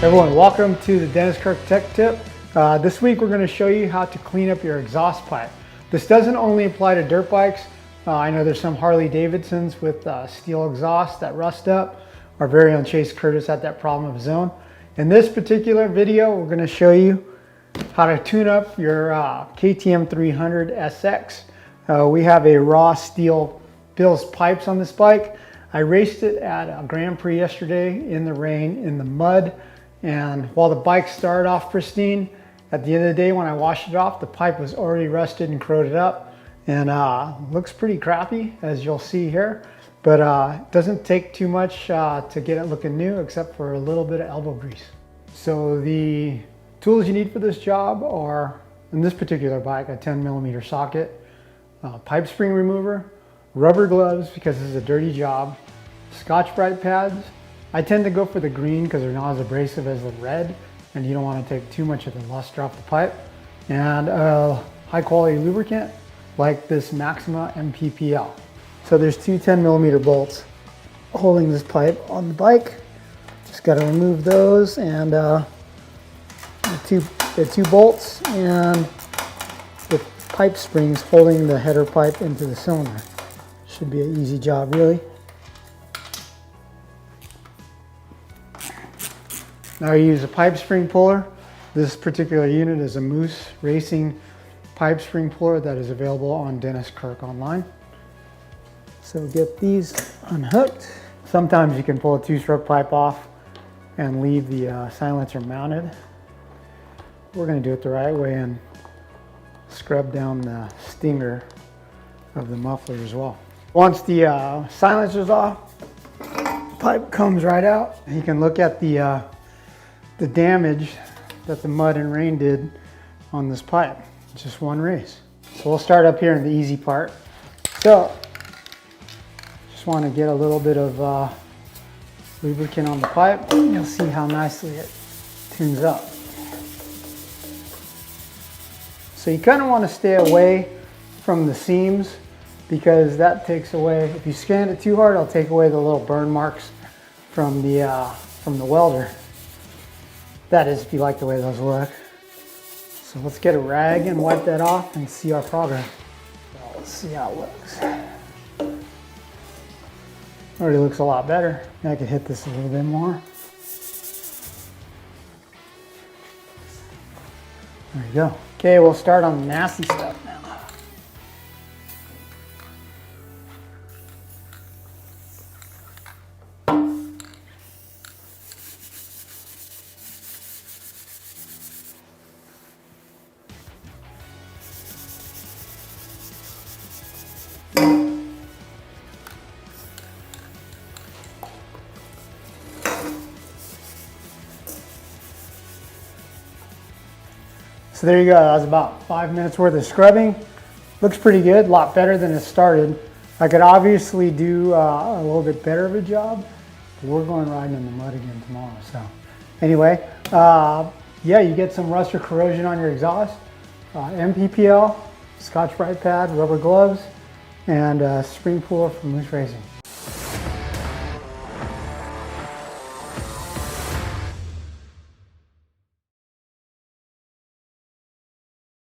Everyone, welcome to the Dennis Kirk Tech Tip. This week we're going to show you how to clean up your exhaust pipe. This doesn't only apply to dirt bikes. I know there's some Harley Davidsons with steel exhaust that rust up. Our very own Chase Curtis had that problem of his own. In this particular video, we're going to show you how to tune up your KTM 300 SX. We have a raw steel Bill's pipes on this bike. I raced it at a Grand Prix yesterday in the rain, in the mud. And while the bike started off pristine, at the end of the day when I washed it off, the pipe was already rusted and corroded up and looks pretty crappy, as you'll see here. But it doesn't take too much to get it looking new, except for a little bit of elbow grease. So the tools you need for this job are, in this particular bike, a 10mm socket, pipe spring remover, rubber gloves because this is a dirty job, Scotch-Brite pads. I tend to go for the green because they're not as abrasive as the red, and you don't want to take too much of the luster off the pipe. And high quality lubricant like this Maxima MPPL. So there's two 10mm bolts holding this pipe on the bike. Just got to remove those, and the two bolts and the pipe springs holding the header pipe into the cylinder. Should be an easy job, really. Now I use a pipe spring puller. This particular unit is a Moose Racing pipe spring puller that is available on Dennis Kirk online. So get these unhooked. Sometimes you can pull a two-stroke pipe off and leave the silencer mounted. We're going to do it the right way and scrub down the stinger of the muffler as well. Once the silencer's off, pipe comes right out. You can look at the damage that the mud and rain did on this pipe. Just one race. So we'll start up here in the easy part. So just want to get a little bit of lubricant on the pipe. You'll see how nicely it tunes up. So you kind of want to stay away from the seams because that takes away, if you scan it too hard, it'll take away the little burn marks from the welder. That is, if you like the way those look. So let's get a rag and wipe that off and see our progress. So let's see how it looks. Already looks a lot better. I could hit this a little bit more. There you go. Okay, we'll start on the nasty stuff now. So there you go, that was about 5 minutes worth of scrubbing. Looks pretty good, a lot better than it started. I could obviously do a little bit better of a job, but we're going riding in the mud again tomorrow. So anyway, yeah, you get some rust or corrosion on your exhaust. MPPL, Scotch-Brite pad, rubber gloves, and spring puller from Moose Racing.